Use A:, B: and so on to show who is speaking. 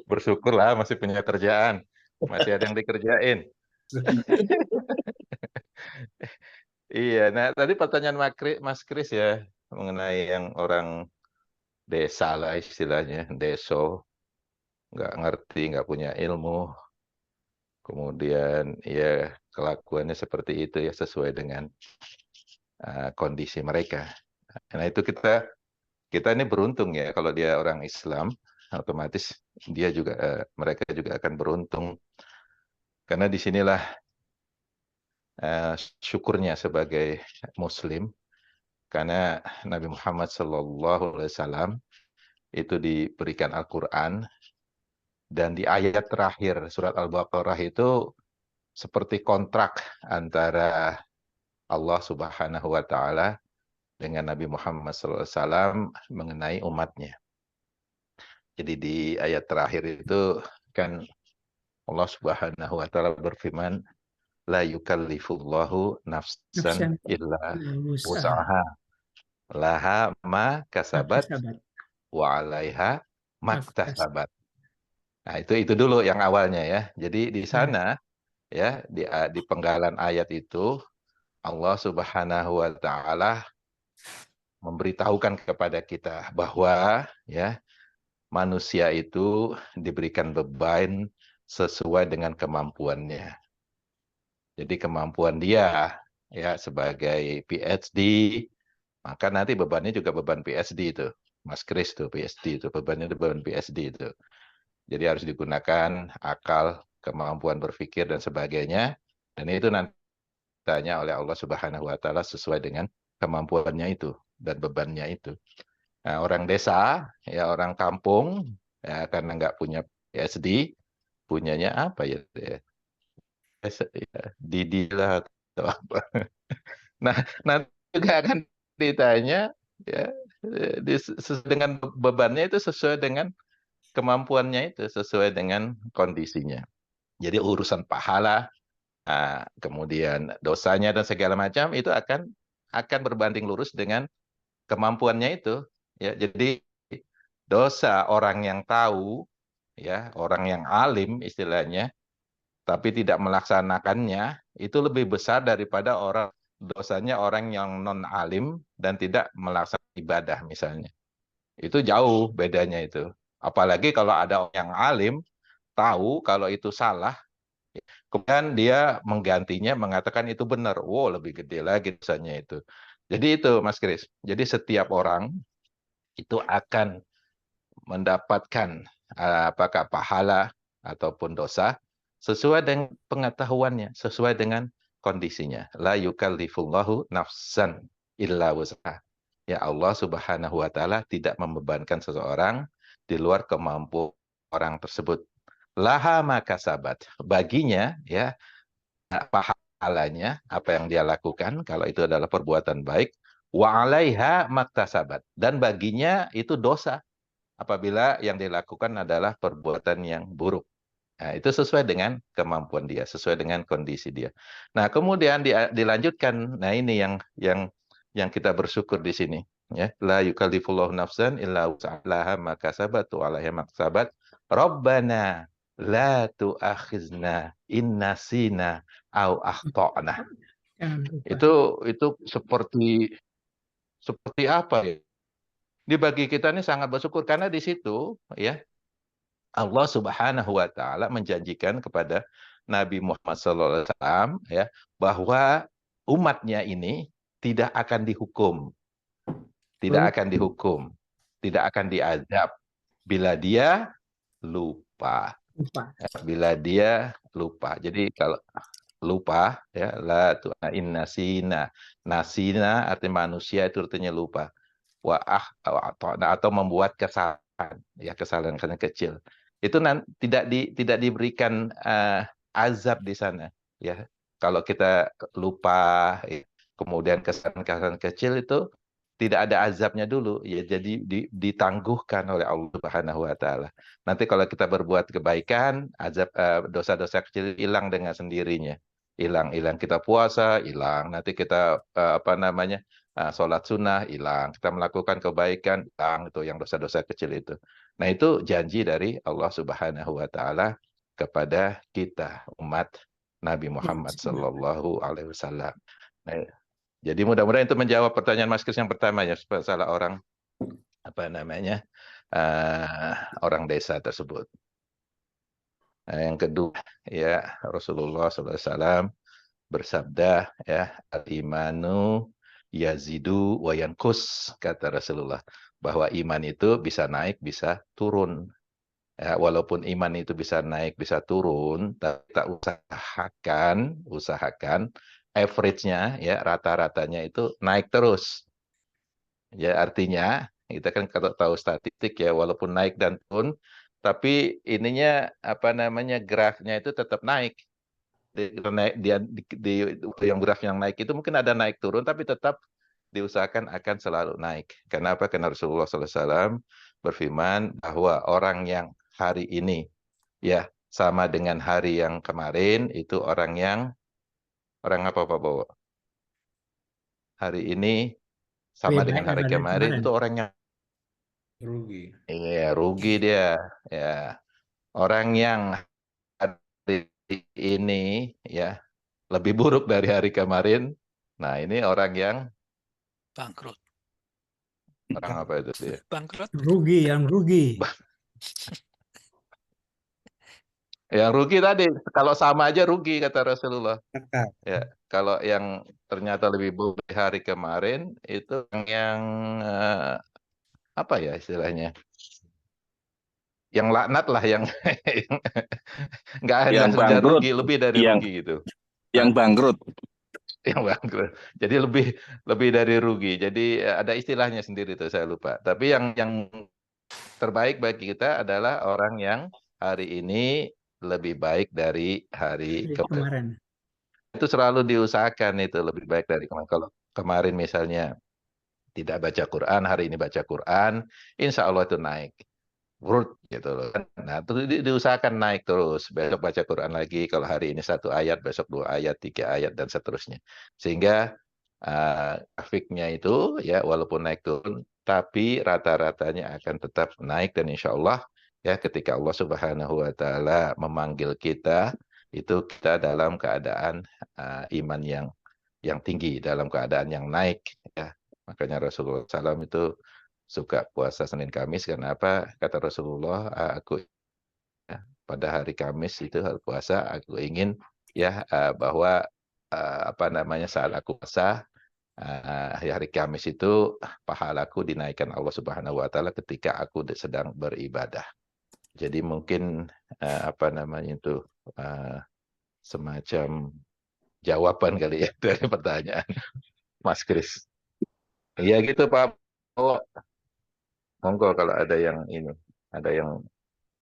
A: Bersyukurlah masih punya kerjaan, masih ada yang dikerjain. Iya, nah tadi pertanyaan Mas Kris ya mengenai yang orang desa lah istilahnya, deso, nggak ngerti, nggak punya ilmu, kemudian ya kelakuannya seperti itu ya sesuai dengan kondisi mereka. Nah itu kita ini beruntung ya kalau dia orang Islam, otomatis dia juga mereka juga akan beruntung karena disinilah syukurnya sebagai Muslim karena Nabi Muhammad SAW itu diberikan Al-Quran dan di ayat terakhir surat Al-Baqarah itu seperti kontrak antara Allah Subhanahu wa Ta'ala dengan Nabi Muhammad SAW mengenai umatnya. Jadi di ayat terakhir itu kan Allah Subhanahu wa Ta'ala berfirman, la yukallifullahu nafsan
B: Nafsan
A: illa
B: usaha
A: wus'aha laha ma
B: maka
A: kasabat
B: sahabat
A: wa 'alaiha
B: nafas
A: maktasabat. Nah, itu dulu yang awalnya ya. Jadi di
B: ya
A: sana ya di penggalan ayat itu Allah Subhanahu wa Ta'ala memberitahukan kepada kita bahwa ya manusia itu diberikan beban sesuai dengan kemampuannya. Jadi kemampuan dia ya sebagai PhD, maka nanti bebannya juga beban PhD itu. Mas Kris tuh PhD itu, bebannya itu beban PhD itu. Jadi harus digunakan akal, kemampuan berpikir dan sebagainya. Dan itu nanti ditanya oleh Allah Subhanahu wa Ta'ala sesuai dengan kemampuannya itu dan bebannya itu. Nah, orang desa, ya orang kampung, ya karena nggak punya PhD, punyanya apa ya? Didi lah atau apa. Nah, nanti juga akan ditanya ya sesuai dengan bebannya itu sesuai dengan kemampuannya itu sesuai dengan kondisinya. Jadi urusan pahala, kemudian dosanya dan segala macam itu akan berbanding lurus dengan kemampuannya itu. Ya, jadi dosa orang yang tahu, ya orang yang alim istilahnya, tapi tidak melaksanakannya itu lebih besar daripada dosanya orang yang non alim dan tidak melaksanakan ibadah misalnya. Itu jauh bedanya itu. Apalagi kalau ada orang yang alim tahu kalau itu salah, kemudian dia menggantinya mengatakan itu benar. Wow, lebih gede lagi dosanya itu. Jadi itu Mas Kris. Jadi setiap orang itu akan mendapatkan apakah pahala ataupun dosa sesuai dengan pengetahuannya, sesuai dengan kondisinya. La yukallifullahu nafsan illa wus'aha. Ya Allah Subhanahu wa Ta'ala tidak membebankan seseorang di luar kemampuan orang tersebut. Laha makasabat. Baginya ya pahalanya apa yang dia lakukan kalau itu adalah perbuatan baik, wa 'alaiha maktasabat. Dan baginya itu dosa apabila yang dilakukan adalah perbuatan yang buruk. Nah, itu sesuai dengan kemampuan dia, sesuai dengan kondisi dia. Nah, kemudian dilanjutkan. Nah, ini yang kita bersyukur di sini, ya. La yukallifullahu nafsan illa wus'aha ma kasabat wa 'alaiha maktasabat. Rabbana la tu'akhizna in nasina au akhtana.
B: jangan lupa
A: Itu seperti apa ya? Di bagi kita ini sangat bersyukur karena di situ ya Allah Subhanahu wa Ta'ala menjanjikan kepada Nabi Muhammad SAW ya bahwa umatnya ini tidak akan dihukum,
B: oh,
A: tidak akan dihukum, tidak akan diazab bila dia lupa.
B: lupa
A: Bila dia lupa. Jadi kalau lupa ya la tu'in nasina. Nasina artinya manusia itu artinya lupa. Atau membuat kesalahan ya kesalahan kecil itu tidak diberikan azab di sana ya kalau kita lupa ya, kemudian kesalahan kecil itu tidak ada azabnya dulu ya jadi ditangguhkan oleh Allah Subhanahu wa Ta'ala. Nanti kalau kita berbuat kebaikan azab dosa-dosa kecil hilang dengan sendirinya, hilang kita puasa hilang, nanti kita apa namanya sholat sunnah hilang, kita melakukan kebaikan hilang itu yang dosa-dosa kecil itu. Nah, itu janji dari Allah Subhanahu wa taala kepada kita umat Nabi Muhammad sallallahu alaihi wasallam. Nah, jadi mudah-mudahan itu menjawab pertanyaan Mas Kris yang pertama ya, salah orang apa namanya? Orang desa tersebut. Nah, yang kedua ya Rasulullah SAW bersabda ya al-imanu yazidu wa yanqus, kata Rasulullah, bahwa iman itu bisa naik bisa turun. Ya, walaupun iman itu bisa naik bisa turun, tapi kita usahakan average-nya ya rata-ratanya itu naik terus. Ya artinya kita kan kalau tahu statistik ya walaupun naik dan turun, tapi ininya apa namanya grafnya itu tetap naik. Yang graf yang naik itu mungkin ada naik turun tapi tetap diusahakan akan selalu naik. Kenapa? Karena Rasulullah SAW berfirman bahwa orang yang hari ini ya sama dengan hari yang kemarin itu orang apa Pak Bowo? Hari ini
B: Lebih
A: sama
B: baik
A: dengan hari
B: daripada yang
A: kemarin
B: kemarin.
A: itu orang yang
C: Rugi.
A: rugi dia. Ya, orang yang hari ini ya lebih buruk dari hari kemarin. Nah, ini orang yang
D: Bangkrut.
A: orang apa itu dia?
D: Bangkrut.
B: Yang rugi.
A: Yang rugi tadi, kalau sama aja rugi kata Rasulullah.
C: Kakak.
A: Ya, kalau yang ternyata lebih buruk dari hari kemarin itu yang apa ya istilahnya? Yang laknat lah, yang nggak
E: Yang
A: saja
E: bangkrut,
A: rugi, lebih dari
E: yang
A: rugi gitu.
E: yang bangkrut.
A: Yang bangkrut. Jadi lebih dari rugi. Jadi ada istilahnya sendiri tuh saya lupa. Tapi yang terbaik bagi kita adalah orang yang hari ini lebih baik dari hari
B: Dari
A: kemarin.
B: kemarin.
A: Itu selalu diusahakan itu lebih baik dari kemarin. Kalau kemarin misalnya tidak baca Quran, hari ini baca Quran, insya Allah itu naik. Urut gitu loh. Nah, terus diusahakan naik terus. Besok baca Quran lagi. Kalau hari ini 1 ayat, besok 2 ayat, 3 ayat dan seterusnya. Sehingga grafiknya itu ya walaupun naik turun, tapi rata-ratanya akan tetap naik dan insya Allah ya ketika Allah Subhanahu Wa Taala memanggil kita itu kita dalam keadaan iman yang tinggi, dalam keadaan yang naik ya. Makanya Rasulullah SAW itu suka puasa Senin Kamis karena apa? Kata Rasulullah, aku ya, pada hari Kamis itu hari puasa aku ingin ya bahwa apa namanya saat aku puasa hari Kamis itu pahalaku dinaikkan Allah Subhanahu wa taala ketika aku sedang beribadah. Jadi mungkin apa namanya itu semacam jawaban kali ya dari pertanyaan Mas Kris. Iya gitu Pak. Oh, monggo kalau ada yang ini, ada yang